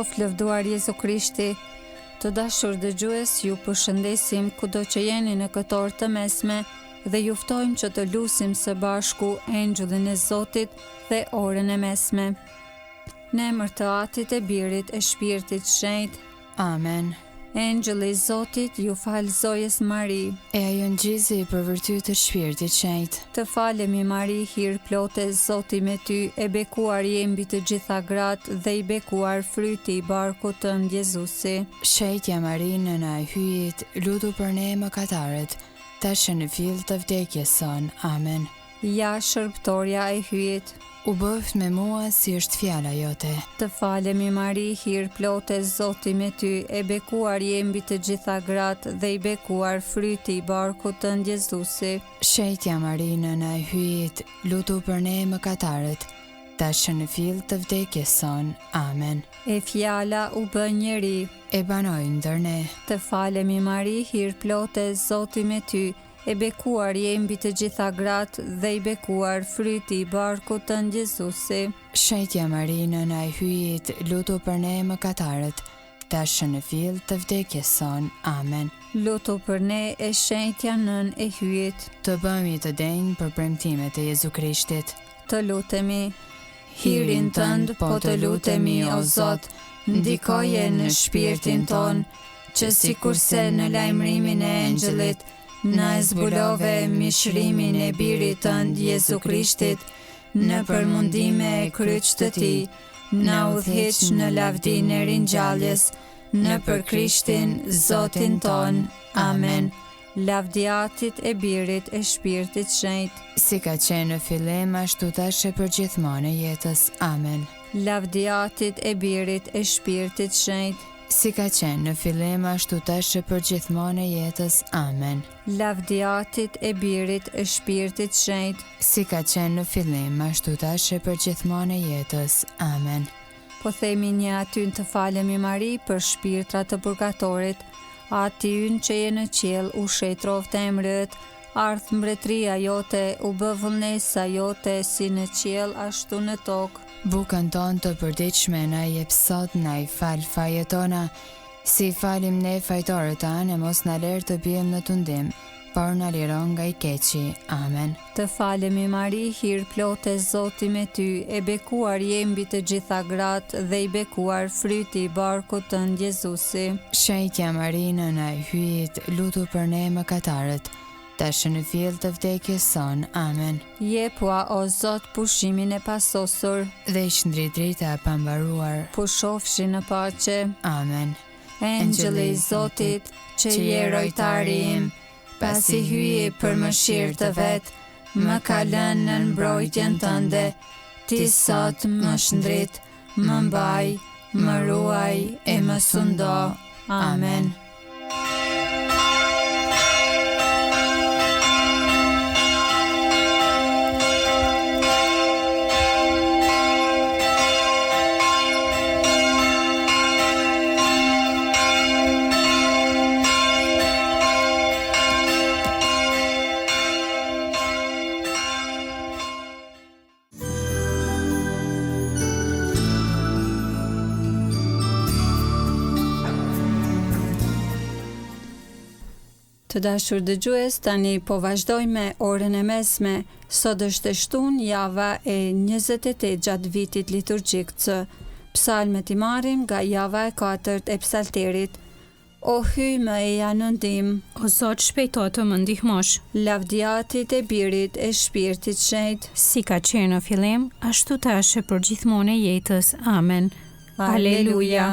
qof lëvduar Jezu Krishti. Të dashur dëgjues, ju përshëndesim kudo që jeni në këtë orë të mesme dhe ju ftojmë që të lusim së bashku Engjëllin e Zotit dhe orën e mesme. Në emër të Atit e Birit e Shpirtit Shenjtë. Amen. Engjëlli i Zotit ju fal zojes Mari. E ajo ngjizi për virtyt të Shpirtit Shenjtë. Të falemi Mari, hir plote, Zoti me ty, e bekuar je mbi të gjitha gratë dhe i bekuar fryti i barkut tënd Jezusi. Shejtja Mari, nëna e hyjit, lutu për ne mëkatarët, tash në fill të vdekjes son. Amen. Ja shërbëtorja e hyjit. U bëft me mua si është fjala jote. Të falemi Mari, hir plote, Zoti me ty, e bekuar je mbi të gjitha gratë dhe i bekuar fryti i barkut tënd Jezusi. Shejtja Mari, nëna e hyjit, lutu për ne mëkatarët, tash në fill të vdekjes son. Amen. E fjala u bë njeri. E banoi ndër ne. Të falemi Mari, hir plote, Zoti me ty, e bekuar je mbi të gjitha gratë dhe i bekuar fryti i barkut tënd Jezusi. Shejtja Mari, nëna e hyjit, lutu për ne mëkatarët, tash në fill të vdekjes son. Amen. Lutu për ne e shenjtja nën e hyjit. Të bëhemi të denjë për premtimet e Jezu Krishtit. Të lutemi. Hirin tënd po të lutemi o Zot, ndikoje në shpirtin ton, që sikurse në lajmërimin e engjëllit na e zbulove mishrimin e birit tënd Jezu Krishtit, në përmundime e kryq të tij, na udhëheq në lavdinë e ringjalljes, në për Krishtin Zotin ton. Amen. Lavdiatit e birit e Shpirtit Shenjtë. Si ka qenë në fillim, ashtu tash e përgjithmonë e jetës. Amen. Lavdiatit e birit e Shpirtit Shenjtë. Si ka qenë në fillim, ashtu tash e përgjithmonë e jetës. Amen. Lavdiatit e birit e Shpirtit Shenjtë. Si ka qenë në fillim, ashtu tash e përgjithmonë e jetës. Amen. Po themi një aty të falemi Mari për shpirtrat të purgatorit, ati ynë që je në qiell, u shetroft emrit, ardh mbretëria jote, u bë vullnesa jote si në qiell ashtu në tokë. Bukën tonë të përditshme na jep sot, na i fal fajet tona, si falim ne fajtorët tanë, mos na lër të bijmë në tundim, por na liron nga i keqi. Amen. Të falemi Mari, hir plote, Zoti me ty, e bekuar je mbi të gjitha gratë dhe i bekuar fryti i barkut tënd Jezusi. Shejtja Mari, nëna e hyjit, lutu për ne mëkatarët, tash në fill të vdekjes son. Amen. Jepua o Zot pushimin e pasosur, Dhe i shndrit drita e pambaruar. pushofshi në paqe. Amen. Engjëlli i Zotit, që je rojtari im, pasi hyje për mëshirë të vet, më ka lënë në mbrojtjen tënde, ti sot më shndrit, më mbaj, më ruaj e më sundo. Amen. Të dashur dëgjues, tani po vazhdoj me orën e mesme. Sot është e shtunë, java e 28 gjatë vitit liturgjik C. Psalmet i marrim nga java e 4 e psalterit. O hyj më eja në ndim, O Zot, shpejto të më ndihmosh. lavdiatit e birit e Shpirtit Shenjtë. Si ka qenë në fillim, ashtu tash e përgjithmonë e jetës. Amen. Aleluja.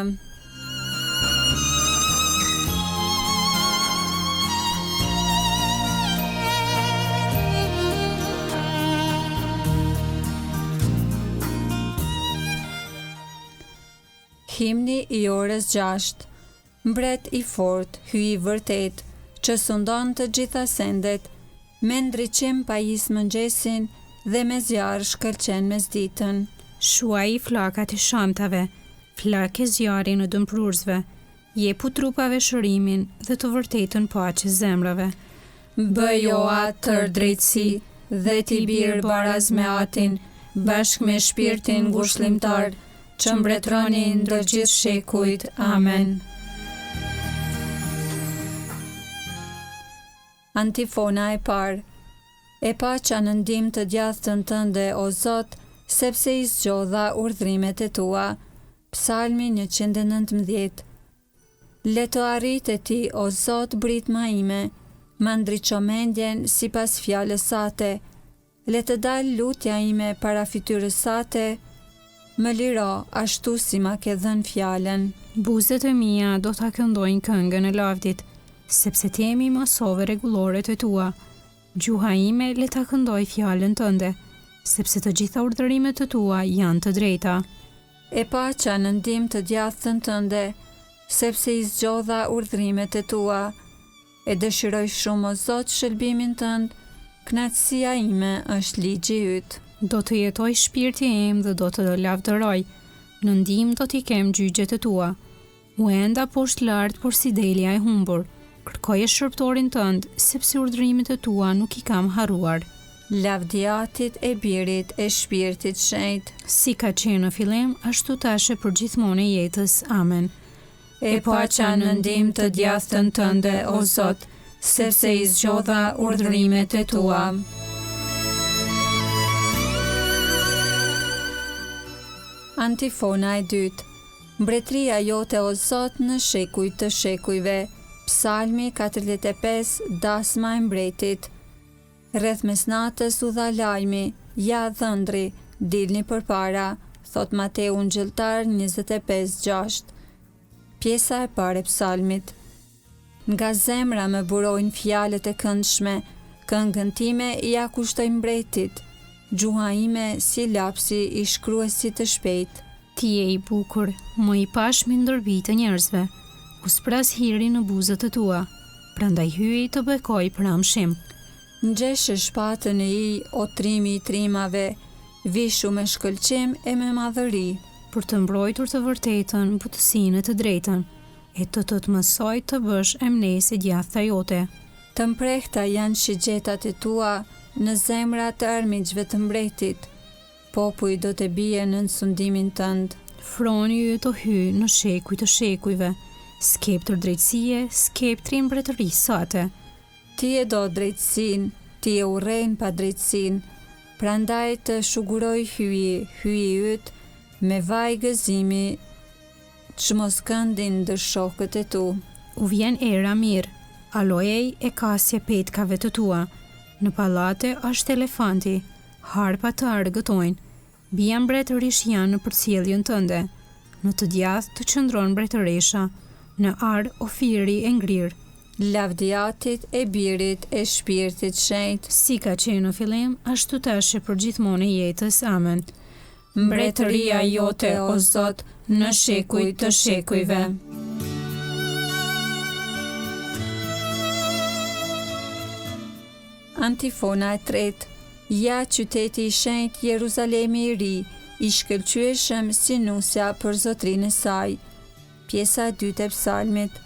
Himni i orës 6. Mbret i fort, hyj i vërtet, që sundon të gjitha sendet, me ndriqim pajis mëngjesin dhe me zjarë shkëlqen mesditën. Shuaj i flakat e shamtave, flake zjarri në dëmprurzve, jepu trupave shërimin dhe të vërtetën paqe zemrave. Bëjo atë drejtësi dhe ti birë baraz me atin, bashk me shpirtin ngushëllimtar, që mbretroni ndër gjithë shekujt. Amen. Antifona e parë. E paqja në ndihmë të djathtën tënde, o Zot, sepse i zgjodha urdhrimet e tua. Psalmi 119. Le të arritë ti, o Zot, britma ime, ma ndriço mendjen sipas fjalës sate. Le të dalë lutja ime para fytyrës sate, më liro ashtu si ma ke dhënë fjalën. Buzët e mia do ta këndojnë këngën e lavdit, sepse temi mësove rregullore të tua. Gjuha ime le ta këndoj fjalën tënde, sepse të gjitha urdhërimet të tua janë të drejta. E paqja në ndihmë të djathtën tënde, sepse i zgjodha urdhrimet e tua. E dëshiroj shumë, o Zot, shëlbimin tënd, kënaqësia ime është ligji yt. Do të jetoj shpirti im dhe do të lavdëroj. Në ndihmë do t'i kem gjyqjet e tua. U enda poshtë lart, por si delja e humbur. Kërkoje shërptorin tënd, sepse urdhrimet e tua nuk i kam harruar. Lavdiatit e Birit e Shpirtit Shenjtë, Si ka qenë në fillim, ashtu tashe për gjithmonë e jetës. Amen. e paqja në ndihmë të djathtën tënde, o Zot, sepse i zgjodha urdhrimet e tua. Antifona e dytë. Mbretëria jote, o Zot, në shekuj të shekujve. Psalmi 45, dasma e mbretit. Rreth mesnatës u dha lajmi, ja dhëndri, dilni përpara, thot Mateu Ungjilltar 25:6. Pjesa e parë e psalmit. Nga zemra më burojnë fjalët e këndshme, këngën time ja kushtoj mbretit, gjuha ime si lapsi i shkruesit të shpejt. Ti je i bukur, më i pashmi ndër bijtë të njerëzve. U spras hiri në buzët e tua, prandaj hyej të bekoj pramshim. Ngjeshë shpatën e i, o trimi i trimave, vishu me shkëlqim e me madhëri. Për të mbrojtur të vërtetën, butësinë e të drejtën, e të mësoj të bësh emnes e djathta jote. Të mprehta janë shigjetat e tua në zemra të armiqve të mbretit. Popuj do të bie në sundimin tënd. Froni ju të hy në shekuj të shekujve, skeptër drejtësie, skeptri mbretërisë sate. Ti e do drejtësin, ti e urren pa drejtësin, prandaj të shuguroj hyji yt, me vaj gëzimi, që mos këndin ndër shokët e tu. U vjen era mirë, alojej e kasje petkave të tua. Në pallate është elefanti, harpa të argëtojnë. Bia mbretërish janë në përcjelljen tënde. Në të djathtë të qëndron mbretëresha, në ar ofiri e ngrirë. Lavdiatit e Birit e Shpirtit Shenjtë, Si ka qenë në fillim, ashtu tashe për gjithmonë e jetës. Amen. mbretëria jote, o Zot, në shekuj të shekujve. Antifona e tretë. Ja qyteti i shenjtë, Jeruzalemi i ri, i shkëlqyeshëm si nusja për zotrinë e saj. Pjesa e dytë e psalmit.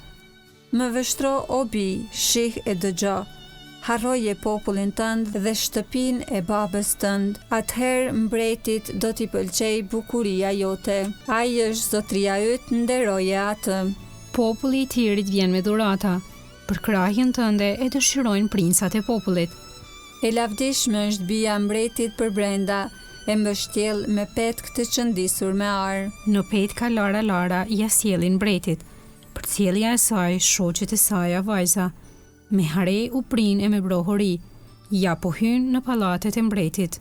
Më vështro, o bi, shih e dëgjo. Harroje popullin tënd dhe shtëpinë e babës tënd. Atëherë mbretit do t'i pëlqej bukuria jote. Ai është zotria yt, nderoje atë. Populli i Tirit vjen me dhurata. Për krahjen tënde e dëshirojnë princat e popullit. E lavdishme është bija mbretit për brenda, e mbështjell me petk të qëndisur me ar. Në petka lara ja sjellin mbretit. Përcjellja e saj, shoqet e saj vajza. Me hare u prin e me brohori, ja po hyn në pallatet e mbretit.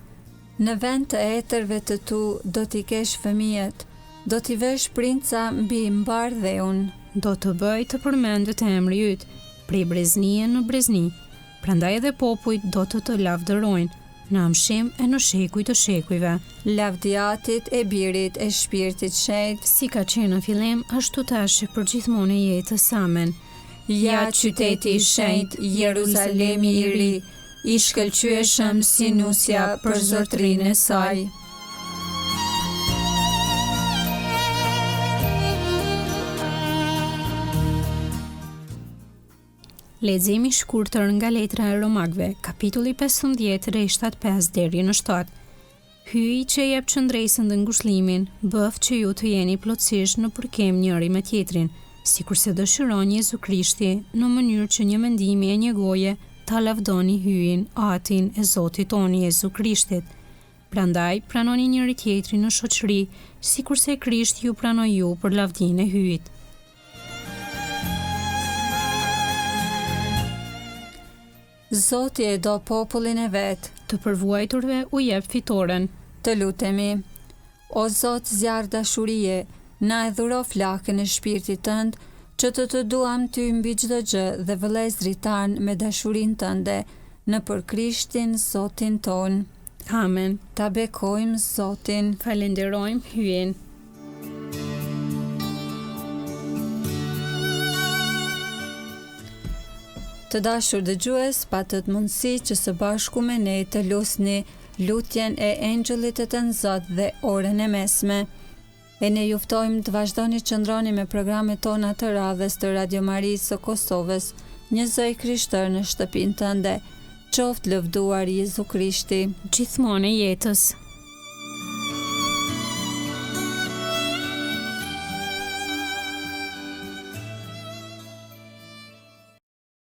Në vend të etërve të tu do t'i kesh fëmijët, do t'i vesh princa mbi mbardheun. Do të bëj të përmendet emri yt, prej breznie në brezni. Prandaj edhe popujt do të lavdërojnë, në amshim e në shekuj të shekujve. Lavdiatit e Birit e Shpirtit Shenjtë, Si ka qenë në fillim, ashtu tash për gjithmonë e jetës. Amen. ja qyteti i shenjtë, Jeruzalemi i ri, i shkëlqyeshëm si nusja për zotrinë e saj. Leximi i shkurtër nga letra e Romakëve, kapitulli 15, rreshtat 5 deri në 7. Hyj që jep qëndresën dhe ngushëllimin, bëf që ju të jeni plotësisht në përkem njëri me tjetrin, sikurse dëshiron Jezu Krishti në mënyrë që një mendimi e një goje ta lavdoni hyjin, atin e Zotit tonë Jezu Krishtit. Prandaj, pranoni njëri tjetrin në shoqëri, sikurse Krishti ju pranoi ju për lavdinë e hyjit. Zoti e do popullin e vet. Të përvuajturve u jep fitoren. Të lutemi. O Zot, zjarr dashurie, na e dhuro flakën e shpirtit tënd, që të duam ty mbi çdo gjë dhe vëllezërit tan me dashurinë tënde, në për Krishtin Zotin ton. Amen. Ta bekojmë Zotin. Falenderojmë hyjin. Të dashur dëgjues, patët mundësi që së bashku me ne të lusni lutjen e Engjëllit të Zot dhe orën e mesme. E ne juftojmë të vazhdoni të qëndroni me programet tona të radhës të Radio Marisë së Kosovës, një zoj krishtër në shtëpinë tënde. Qoftë lëvduar Jezu Krishti. Gjithmonë e jetës.